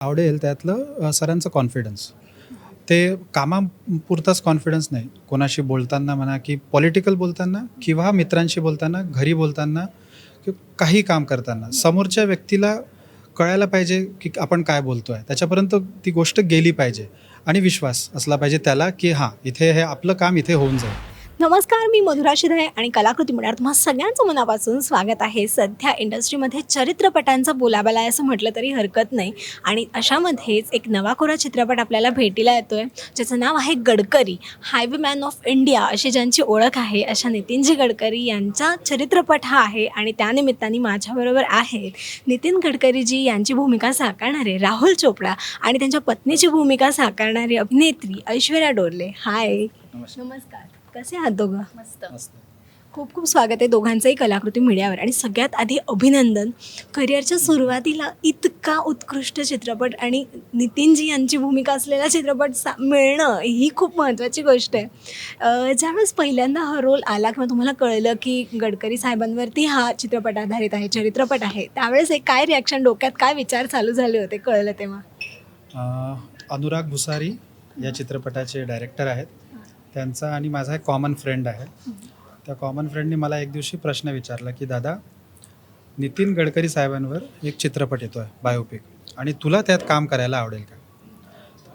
आवडेल त्यातलं सरांचं कॉन्फिडन्स. ते कामापुरताच कॉन्फिडन्स नाही. कोणाशी बोलताना म्हणा, की पॉलिटिकल बोलताना किंवा मित्रांशी बोलताना, घरी बोलताना किंवा काही काम करताना समोरच्या व्यक्तीला कळायला पाहिजे, की आपण काय बोलतोय. त्याच्यापर्यंत ती गोष्ट गेली पाहिजे आणि विश्वास असला पाहिजे त्याला, की हां, इथे हे आपलं काम इथे होऊन जाईल. नमस्कार, मी मधुरा शिधळे आणि कलाकृती म्हणणार तुम्हा सगळ्यांचं मनापासून स्वागत आहे. सध्या इंडस्ट्रीमध्ये चरित्रपटांचा बोलाबाला आहे असं म्हटलं तरी हरकत नाही आणि अशामध्येच एक नवाकोरा चित्रपट आपल्याला भेटीला येतो आहे, ज्याचं नाव आहे Gadkari. Highway man of India अशी ज्यांची ओळख आहे, अशा नितीनजी गडकरी यांचा चरित्रपट हा आहे आणि त्यानिमित्ताने माझ्याबरोबर आहेत नितीन गडकरीजी यांची भूमिका साकारणारे राहुल चोपडा आणि त्यांच्या पत्नीची भूमिका साकारणारी अभिनेत्री ऐश्वर्या डोरले. हाय. नमस्कार. कसे आहात दोघं? मस्त. खूप खूप स्वागत आहे दोघांचंही कलाकृती मीडियावर. आणि सगळ्यात आधी अभिनंदन, करिअरच्या सुरुवातीला इतका उत्कृष्ट चित्रपट आणि नितीनजी यांची भूमिका असलेला चित्रपट मिळणं ही खूप महत्त्वाची गोष्ट आहे. ज्यावेळेस पहिल्यांदा हा रोल आला किंवा तुम्हाला कळलं की गडकरी साहेबांवरती हा चित्रपट आधारित आहे, चरित्रपट आहे, त्यावेळेस एक काय रिॲक्शन, डोक्यात काय विचार चालू झाले होते कळलं तेव्हा? अनुराग भुसारी या चित्रपटाचे डायरेक्टर आहेत. त्यांचा आणि माझा एक कॉमन फ्रेंड आहे. त्या कॉमन फ्रेंडने मला एक दिवशी प्रश्न विचारला, की दादा, नितीन गडकरी साहेबांवर एक चित्रपट येतो आहे बायोपिक, आणि तुला त्यात काम करायला आवडेल का?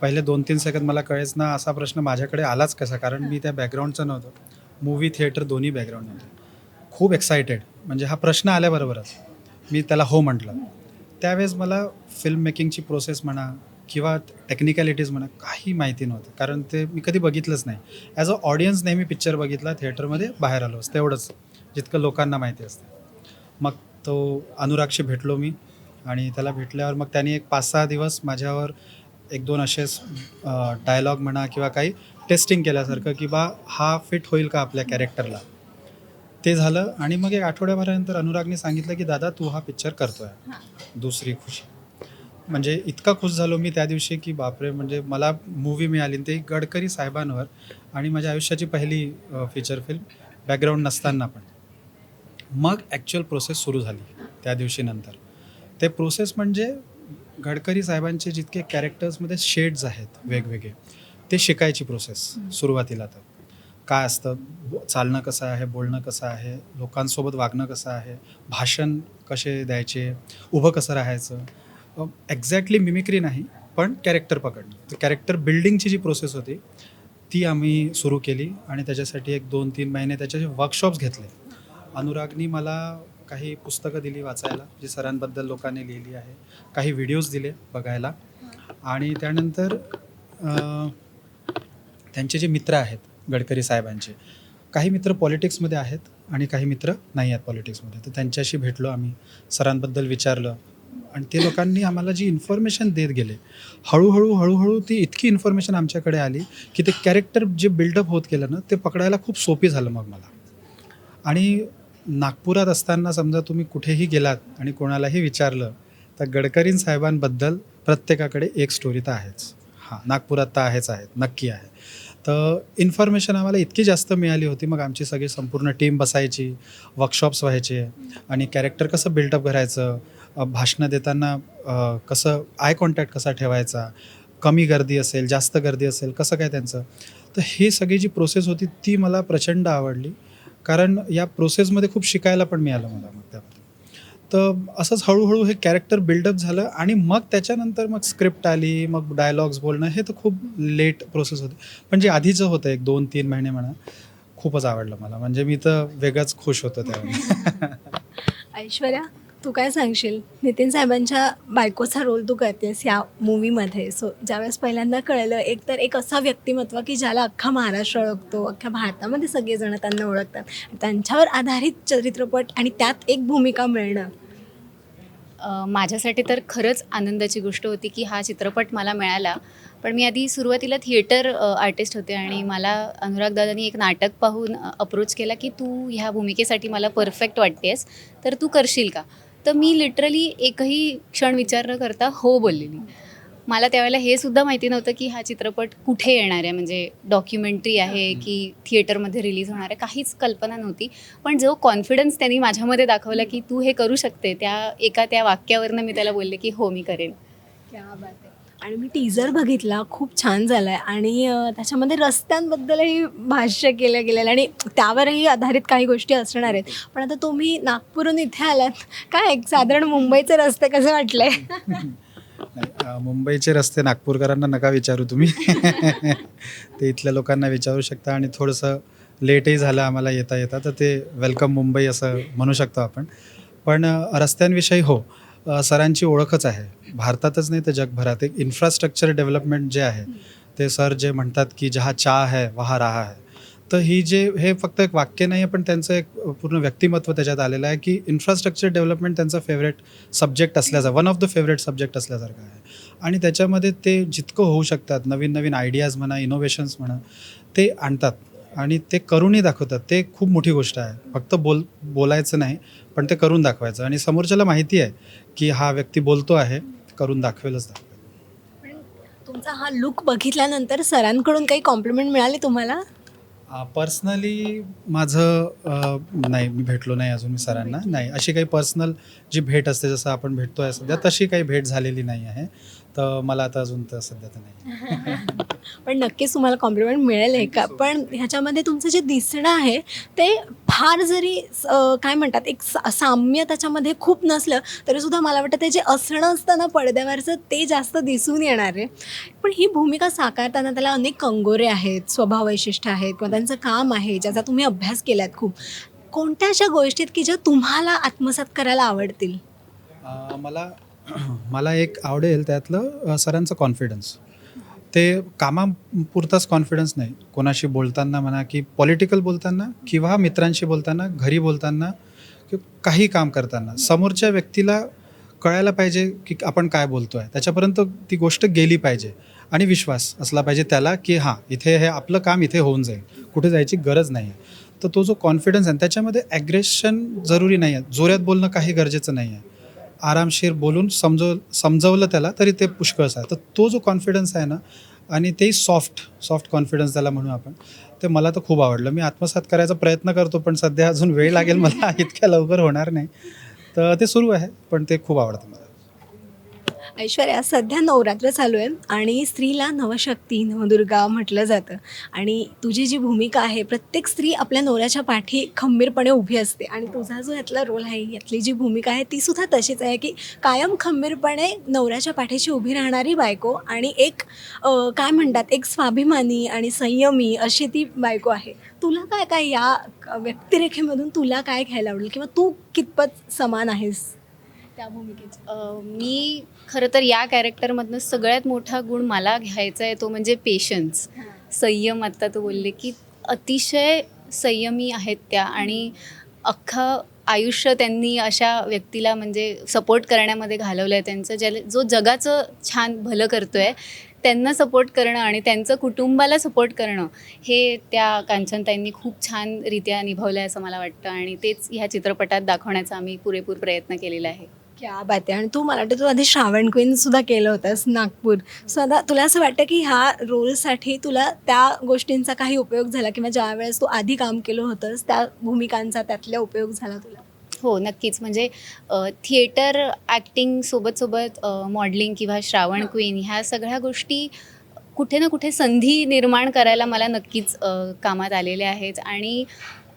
पहिले 2-3 सेकंद मला कळेच ना असा प्रश्न माझ्याकडे आलाच कसा, कारण मी त्या बॅकग्राऊंडचं नव्हतं. मूवी थिएटर दोन्ही बॅकग्राऊंड नव्हतं. खूप एक्सायटेड, म्हणजे हा प्रश्न आल्याबरोबरच मी त्याला हो म्हटलं. त्यावेळेस मला फिल्म मेकिंगची प्रोसेस म्हणा किंवा टेक्निकॅलिटीज म्हणा काही माहिती नव्हतं, कारण ते मी कधी बघितलंच नाही. ॲज अ ऑडियन्स नेहमी पिक्चर बघितला, थिएटरमध्ये बाहेर आलो असतं, तेवढंच जितकं लोकांना माहिती असतं. मग तो अनुरागशी भेटलो मी, आणि त्याला भेटल्यावर मग त्याने एक 5-6 दिवस माझ्यावर 1-2 असेच डायलॉग म्हणा किंवा काही टेस्टिंग केल्यासारखं, की बा हा फिट होईल का आपल्या कॅरेक्टरला. ते झालं आणि मग एक आठवड्याभरानंतर अनुरागने सांगितलं, की दादा तू हा पिक्चर करतोय, दुसरी खुशी. म्हणजे इतका खुश झालो मी त्या दिवशी, की बापरे, म्हणजे मला मूव्ही मिळाली ते गडकरी साहेबांवर, आणि माझ्या आयुष्याची पहिली फीचर फिल्म, बॅकग्राऊंड नसताना पण. मग ॲक्च्युअल प्रोसेस सुरू झाली त्या दिवशी नंतर. ते प्रोसेस म्हणजे गडकरी साहेबांचे जितके कॅरेक्टर्समध्ये शेड्स आहेत वेगवेगळे, ते शिकायची प्रोसेस सुरुवातीला. तर काय असतं, चालणं कसं आहे, बोलणं कसं आहे, लोकांसोबत वागणं कसं आहे, भाषण कसे द्यायचे, उभं कसं राहायचं, एक्झॅक्टली मिमिक्री नाही पण कॅरेक्टर पकडणं. तर कॅरेक्टर बिल्डिंगची जी प्रोसेस होती ती आम्ही सुरू केली, आणि त्याच्यासाठी एक 2-3 महिने त्याचे वर्कशॉप्स घेतले. अनुरागनी मला काही पुस्तकं दिली वाचायला, जी सरांबद्दल लोकांनी लिहिली आहे, काही व्हिडिओज दिले बघायला, आणि त्यानंतर त्यांचे जे मित्र आहेत गडकरी साहेबांचे, काही मित्र पॉलिटिक्समध्ये आहेत आणि काही मित्र नाही आहेत पॉलिटिक्समध्ये, तर त्यांच्याशी भेटलो आम्ही, सरांबद्दल विचारलं, आणि ते लोकांनी आम्हाला जी इन्फॉर्मेशन देत गेले, हळूहळू ती इतकी इन्फॉर्मेशन आमच्याकडे आली, की ते कॅरेक्टर जे बिल्डअप होत गेलं ना, ते पकडायला खूप सोपी झालं मग मला. आणि नागपुरात असताना समजा तुम्ही कुठेही गेलात आणि कोणालाही विचारलं, तर गडकरी साहेबांबद्दल प्रत्येकाकडे एक स्टोरी तर आहेच. हां, नागपुरात तर आहेत, नक्की आहे. तर इन्फॉर्मेशन आम्हाला इतकी जास्त मिळाली होती, मग आमची सगळी संपूर्ण टीम बसायची, वर्कशॉप्स व्हायचे, आणि कॅरेक्टर कसं बिल्डअप करायचं, भाषणं देताना कसं आय कॉन्टॅक्ट कसा ठेवायचा, कमी गर्दी असेल, जास्त गर्दी असेल, कसं काय त्यांचं. तर ही सगळी जी प्रोसेस होती ती मला प्रचंड आवडली, कारण या प्रोसेसमध्ये खूप शिकायला पण मिळालं मला मग त्यामध्ये. तर असंच हळूहळू हे कॅरेक्टर बिल्डअप झालं, आणि मग त्याच्यानंतर मग स्क्रिप्ट आली, मग डायलॉग्स बोलणं, हे तर खूप लेट प्रोसेस होती. पण जे आधीचं होतं 1-2-3 महिने म्हणा, खूपच आवडलं मला. म्हणजे मी तर वेगळंच खुश होतो त्यावेळी. ऐश्वर्या, तू काय सांगशील? नितीन साहेबांच्या बायकोचा रोल तू करतेस या मूवीमध्ये. सो ज्यावेळेस पहिल्यांदा कळलं, एक तर एक असा व्यक्तिमत्व की ज्याला अख्खा महाराष्ट्र ओळखतो, अख्ख्या भारतामध्ये सगळेजण त्यांना ओळखतात, त्यांच्यावर आधारित चित्रपट आणि त्यात एक भूमिका मिळणं. माझ्यासाठी तर खरंच आनंदाची गोष्ट होती की हा चित्रपट मला मिळाला. पण मी आधी सुरुवातीला थिएटर आर्टिस्ट होते आणि मला अनुराग दादांनी एक नाटक पाहून अप्रोच केला की तू ह्या भूमिकेसाठी मला परफेक्ट वाटतेस, तर तू करशील का? तर मी लिटरली एकही क्षण विचार न करता हो बोललेली. मला त्यावेळेला हे सुद्धा माहिती नव्हतं की हा चित्रपट कुठे येणार आहे, म्हणजे डॉक्युमेंटरी आहे की थिएटरमध्ये रिलीज होणार आहे, काहीच कल्पना नव्हती. पण जो कॉन्फिडन्स त्यांनी माझ्यामध्ये दाखवला की तू हे करू शकते, त्या वाक्यावरनं मी त्याला बोलले की हो, मी करेन. आणि मी टीजर बघितला, खूप छान झाला आहे आणि त्याच्यामध्ये रस्त्यांबद्दलही भाष्य केलं गेलेलं आणि त्यावरही आधारित काही गोष्टी असणार आहेत. पण आता तुम्ही नागपूरहून इथे आलात, काय एक साधारण मुंबईचे रस्ते कसे वाटले? मुंबईचे रस्ते नागपूरकरांना नका विचारू तुम्ही. ते इथल्या लोकांना विचारू शकता. आणि थोडंसं लेटही झालं आम्हाला येता येता, तर ते वेलकम मुंबई असं म्हणू शकतो आपण. पण रस्त्यांविषयी हो, सरांची ओळखच आहे भारतातच नाही तर जगभरात. एक इन्फ्रास्ट्रक्चर डेव्हलपमेंट जे आहे ते सर जे म्हणतात की जहा चाह है वहा राहा है, तर हे फक्त एक वाक्य नाही आहे, पण त्यांचं एक पूर्ण व्यक्तिमत्व त्याच्यात आलेलं आहे की इन्फ्रास्ट्रक्चर डेव्हलपमेंट त्यांचा फेवरेट सब्जेक्ट असल्यासारखा, one of the favourite subject असल्यासारखा आहे. आणि त्याच्यामध्ये ते जितकं होऊ शकतात, नवीन नवीन आयडियाज म्हणा, इनोव्हेशन्स म्हणा, ते आणतात आणि ते करूनही दाखवतात. ते खूप मोठी गोष्ट आहे. फक्त बोलायचं नाही, पण ते करून दाखवायचं. आणि समोरच्याला माहिती आहे की हा व्यक्ती बोलतो आहे, करून दाखवेलच दाखवेल. तुमचा हा लुक बघितल्यानंतर सरांकडून काही कॉम्प्लिमेंट मिळाली तुम्हाला? पर्सनली माझं नाही, मी भेटलो नाही अजून मी सरांना. नाही, अशी काही पर्सनल जी भेट असते जसं आपण भेटतो आहे सध्या, तशी काही भेट झालेली नाही आहे. तर मला आता अजून तर सध्या तर नाही. पण नक्कीच तुम्हाला कॉम्प्लिमेंट मिळेल हे का? पण ह्याच्यामध्ये तुमचं जे दिसणं आहे ते फार जरी काय म्हणतात एक साम्य त्याच्यामध्ये खूप नसलं तरीसुद्धा मला वाटतं ते जे असणं असतं ना पडद्यावरचं ते जास्त दिसून येणार आहे. पण ही भूमिका साकारताना त्याला अनेक कंगोरे आहेत, स्वभाव वैशिष्ट्य आहेत किंवा त्यांचं काम आहे ज्याचा तुम्ही अभ्यास केलात खूप. कोणत्या अशा गोष्टीत की ज्या तुम्हाला आत्मसात करायला आवडतील? मला एक आवडेल त्यातलं सरांचं कॉन्फिडन्स. ते कामापुरताच कॉन्फिडन्स नाही, कोणाशी बोलताना म्हणा की पॉलिटिकल बोलताना किंवा मित्रांशी बोलताना, घरी बोलताना किंवा काही काम करताना समोरच्या व्यक्तीला कळायला पाहिजे की आपण काय बोलतो आहे, त्याच्यापर्यंत ती गोष्ट गेली पाहिजे. आणि विश्वास असला पाहिजे त्याला की हां, इथे हे आपलं काम इथे होऊन जाईल, कुठे जायची गरज नाही आहे. तर तो जो कॉन्फिडन्स आहे त्याच्यामध्ये ॲग्रेशन जरुरी नाही आहे, जोरात बोलणं काही गरजेचं नाही आहे. आरामशीर बोलून समजवलं त्याला तरी ते पुष्कळच आहे. तर तो जो कॉन्फिडन्स आहे ना, आणि तेही सॉफ्ट कॉन्फिडन्स त्याला म्हणू आपण, ते मला तर खूप आवडलं. मी आत्मसात करायचा प्रयत्न करतो, पण सध्या अजून वेळ लागेल मला, इतक्या लवकर होणार नाही. तर ते सुरू आहे, पण ते खूप आवडतं मला. ऐश्वर्या, सध्या नवरात्र चालू आहे आणि स्त्रीला नवशक्ती, नवदुर्गा म्हटलं जातं आणि तुझी जी भूमिका आहे, प्रत्येक स्त्री आपल्या नवऱ्याच्या पाठी खंबीरपणे उभी असते आणि तुझा जो यातला रोल आहे, यातली जी भूमिका आहे ती सुद्धा तशीच आहे की कायम खंबीरपणे नवऱ्याच्या पाठीशी उभी राहणारी बायको आणि एक काय म्हणतात एक स्वाभिमानी आणि संयमी अशी ती बायको आहे. तुला काय काय या व्यक्तिरेखेमधून तुला काय घ्यायला आवडेल किंवा तू कितपत समान आहेस त्या भूमिकेची? मी खरं तर या कॅरेक्टरमधनं सगळ्यात मोठा गुण मला घ्यायचा आहे तो म्हणजे पेशन्स, संयम. आत्ता तू बोलले की अतिशय संयमी आहेत त्या आणि अख्खं आयुष्य त्यांनी अशा व्यक्तीला म्हणजे सपोर्ट करण्यामध्ये घालवलं आहे. त्यांचं जो जगाचं छान भलं करतो आहे त्यांना सपोर्ट करणं आणि त्यांचं कुटुंबाला सपोर्ट करणं हे त्या कांचनताईंनी खूप छानरित्या निभावलं आहे असं मला वाटतं आणि तेच ह्या चित्रपटात दाखवण्याचा आम्ही पुरेपूर प्रयत्न केलेला आहे. क्या बात आहे. आणि तू मला वाटतं तू आधी श्रावण क्वीनसुद्धा केलं होतंस नागपूर. सो आता तुला असं वाटतं की ह्या रोलसाठी तुला त्या गोष्टींचा काही उपयोग झाला किंवा ज्या वेळेस तू आधी काम केलं होतंस त्या भूमिकांचा त्यातला उपयोग झाला तुला? हो, नक्कीच. म्हणजे थिएटर ॲक्टिंग सोबत मॉडलिंग किंवा श्रावण क्वीन ह्या सगळ्या गोष्टी कुठे ना कुठे संधी निर्माण करायला मला नक्कीच कामात आलेल्या आहेत आणि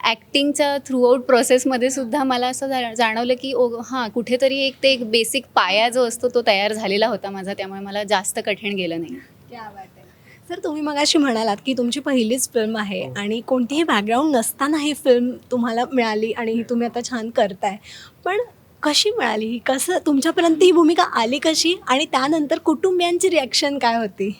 ॲक्टिंगच्या थ्रूआउट प्रोसेसमध्ये सुद्धा मला असं जाणवलं की हां, कुठेतरी एक बेसिक पाया जो असतो तो तयार झालेला होता माझा, त्यामुळे मला जास्त कठीण गेलं नाही. क्या बात आहे. सर, तुम्ही मगाशी म्हणालात की तुमची पहिलीच फिल्म आहे आणि कोणतीही बॅकग्राऊंड नसताना ही फिल्म तुम्हाला मिळाली आणि ही तुम्ही आता छान करताय. पण कशी मिळाली ही? कसं तुमच्यापर्यंत ही भूमिका आली कशी आणि त्यानंतर कुटुंबियांची रिॲक्शन काय होती?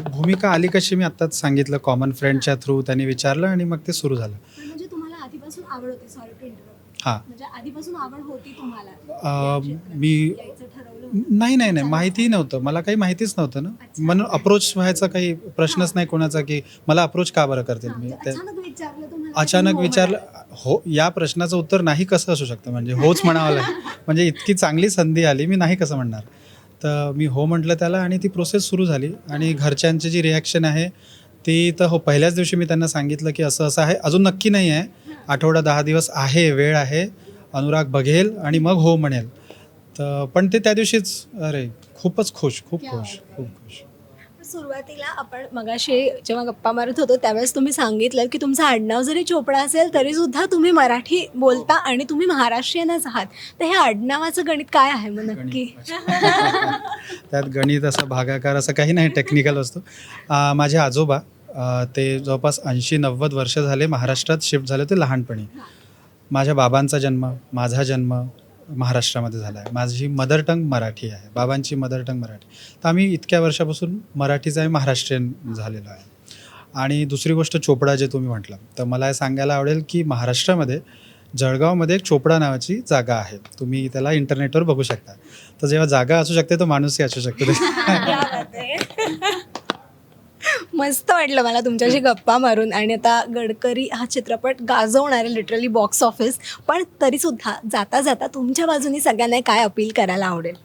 भूमिका आली कशी मी आत्ताच सांगितलं, कॉमन फ्रेंडच्या थ्रू त्यांनी विचारलं आणि मग ते सुरू झालं. म्हणजे तुम्हाला आधीपासून आवड होती? Sorry to interrupt. हां, म्हणजे आधीपासून आवड होती तुम्हाला? मी यायचं ठरवलं? नाही माहितीही नव्हतं, मला काही माहितीच नव्हतं ना, म्हणून अप्रोच व्हायचा काही प्रश्नच नाही कोणाचा की मला अप्रोच का बरं करतील. मी ते अचानक विचारलं तुम्हाला? अचानक विचारलं. हो, या प्रश्नाचं उत्तर नाही कसं असू शकतं, म्हणजे होच म्हणावं लागेल. म्हणजे इतकी चांगली संधी आली, मी नाही कसं म्हणणार. तर मी हो म्हटलं त्याला आणि ती प्रोसेस सुरू झाली. आणि घरच्यांची जी रिॲक्शन आहे ती तर हो, पहिल्याच दिवशी मी त्यांना सांगितलं की असं असं आहे, अजून नक्की नाही आहे, आठवडा 10 दिवस आहे, वेळ आहे, अनुराग बघेल आणि मग हो म्हणेल. तर पण ते त्या दिवशीच अरे खूपच खुश, खूप खुश, खूप खुश. सुरुवातीला आपण मगाशी जेव्हा गप्पा मारत होतो त्यावेळेस तुम्ही सांगितलं की तुमचं आडनाव जरी चोपडा असेल तरी सुद्धा तुम्ही मराठी बोलता आणि तुम्ही महाराष्ट्रीयनच आहात. तर हे आडनावाचं गणित काय आहे मग नक्की? त्यात गणित असं भागाकार असं काही नाही, टेक्निकल असतो. माझे आजोबा ते जवळपास 80-90 वर्ष झाले महाराष्ट्रात शिफ्ट झाले होते लहानपणी. माझ्या बाबांचा जन्म, माझा जन्म महाराष्ट्रामध्ये झाला आहे. माझी मदर टंग मराठी आहे, बाबांची मदर टंग मराठी. तर आम्ही इतक्या वर्षापासून मराठीचं आहे, महाराष्ट्रीयन झालेलो आहे. आणि दुसरी गोष्ट चोपडा जे तुम्ही म्हटलं, तर मला हे सांगायला आवडेल की महाराष्ट्रामध्ये जळगावमध्ये एक चोपडा नावाची जागा आहे. तुम्ही त्याला इंटरनेटवर बघू शकता. तर जेव्हा जागा असू शकते तर माणूसही असू शकतो. क्या बात आहे. मस्त वाटलं मला तुमच्याशी गप्पा मारून. आणि आता गडकरी हा चित्रपट गाजवणार आहे लिटरली बॉक्स ऑफिस. पण तरीसुद्धा जाता जाता तुमच्या बाजूनी सगळ्यांना काय अपील करायला आवडेल?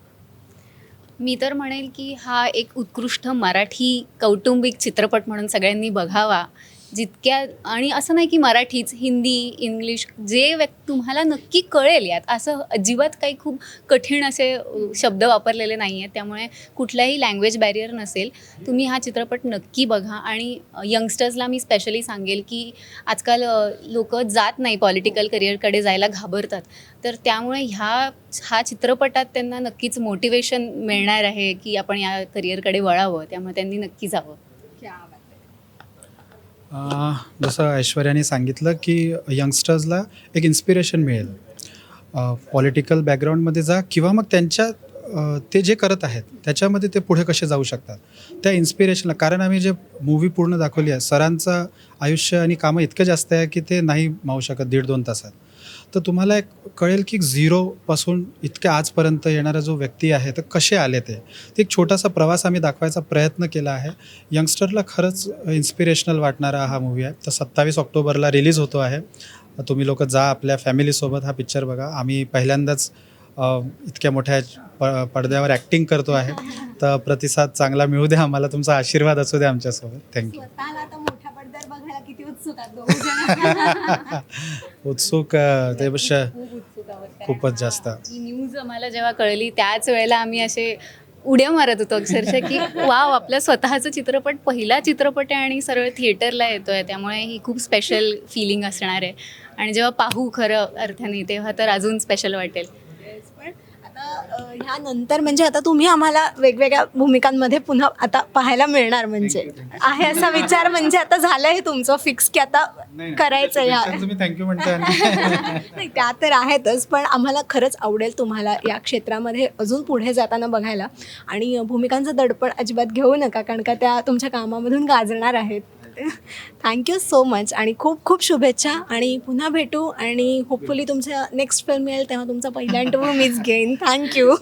मी तर म्हणेल की हा एक उत्कृष्ट मराठी कौटुंबिक चित्रपट म्हणून सगळ्यांनी बघावा. जितक्या आणि असं नाही की मराठीच, हिंदी, इंग्लिश जे तुम्हाला नक्की कळेल यात. असं अजिबात काही खूप कठीण असे शब्द वापरलेले नाही आहेत. त्यामुळे कुठलाही लँग्वेज बॅरियर नसेल. तुम्ही हा चित्रपट नक्की बघा. आणि यंगस्टर्सला मी स्पेशली सांगेल की आजकाल लोक जात नाही, पॉलिटिकल करिअरकडे जायला घाबरतात. तर त्यामुळे हा चित्रपटात त्यांना नक्कीच मोटिवेशन मिळणार आहे की आपण या करिअरकडे वळावं. त्यामुळे त्यांनी नक्की जावं. जसं ऐश्वर्याने सांगितलं की यंगस्टर्सला एक इन्स्पिरेशन मिळेल. पॉलिटिकल बॅकग्राऊंडमध्ये जा किंवा मग त्यांच्या ते जे करत आहेत त्याच्यामध्ये ते पुढे कसे जाऊ शकतात त्या इन्स्पिरेशनला. कारण आम्ही जे मूवी पूर्ण दाखवली आहे, सरांचं आयुष्य आणि कामं इतकं जास्त आहे की ते नाही मावू शकत 1.5-2 तासात. तर तुम्हाला एक कळेल की झिरोपासून इतक्या आजपर्यंत येणारा जो व्यक्ती आहे तर कसे आले ते. एक छोटासा प्रवास आम्ही दाखवायचा प्रयत्न केला आहे. यंगस्टरला खरंच इन्स्पिरेशनल वाटणारा हा मूवी आहे. तर 27 ऑक्टोबरला रिलीज होतो आहे. तुम्ही लोक जा, आपल्या फॅमिलीसोबत हा पिक्चर बघा. आम्ही पहिल्यांदाच इतक्या मोठ्या पडद्यावर ॲक्टिंग करतो आहे. तर प्रतिसाद चांगला मिळू द्या, आम्हाला तुमचा आशीर्वाद असू द्या आमच्यासोबत. थँक्यू. स्वतःला आता मोठ्या पडद्यावर बघायला किती उत्सुक आहात दोघंजण. उत्सुक ते खूप उत्सुक आहोत. कारण खूपच जास्त. ही न्यूज आम्हाला जेव्हा कळली त्याच वेळेला आम्ही असे उड्या मारत होतो अक्षरशः की वाव, आपला स्वतःचा चित्रपट, पहिला चित्रपट आहे आणि सरळ थिएटरला येतोय. त्यामुळे ही खूप स्पेशल फिलिंग असणार आहे. आणि जेव्हा पाहू खरं अर्थाने तेव्हा तर अजून स्पेशल वाटेल. पण आता ह्यानंतर म्हणजे आता तुम्ही आम्हाला वेगवेगळ्या भूमिकांमध्ये पुन्हा आता पाहायला मिळणार म्हणजे आहे असा विचार म्हणजे आता झालं आहे तुमचं फिक्स की आता करायचं या. तुम्ही थँक्यू म्हणता. नाही त्या तर आहेतच, पण आम्हाला खरंच आवडेल तुम्हाला या क्षेत्रामध्ये अजून पुढे जाताना बघायला. आणि भूमिकांचं दडपण अजिबात घेऊ नका, कारण का त्या तुमच्या कामामधून गाजणार आहेत. थँक्यू सो मच आणि खूप खूप शुभेच्छा. आणि पुन्हा भेटू आणि होपफुली तुमच्या नेक्स्ट फिल्म येईल तेव्हा तुमचा पहिला इंटरव्ह्यू मीच घेईन. थँक्यू.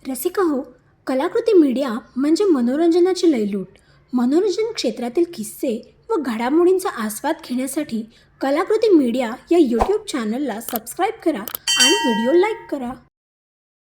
रसिका हो, कलाकृती मीडिया म्हणजे मनोरंजनाची लयलूट. मनोरंजन क्षेत्रातील किस्से व घडामोडींचा आस्वाद घेण्यासाठी कलाकृती मीडिया या यूट्यूब चॅनलला सबस्क्राईब करा आणि व्हिडिओ लाईक करा.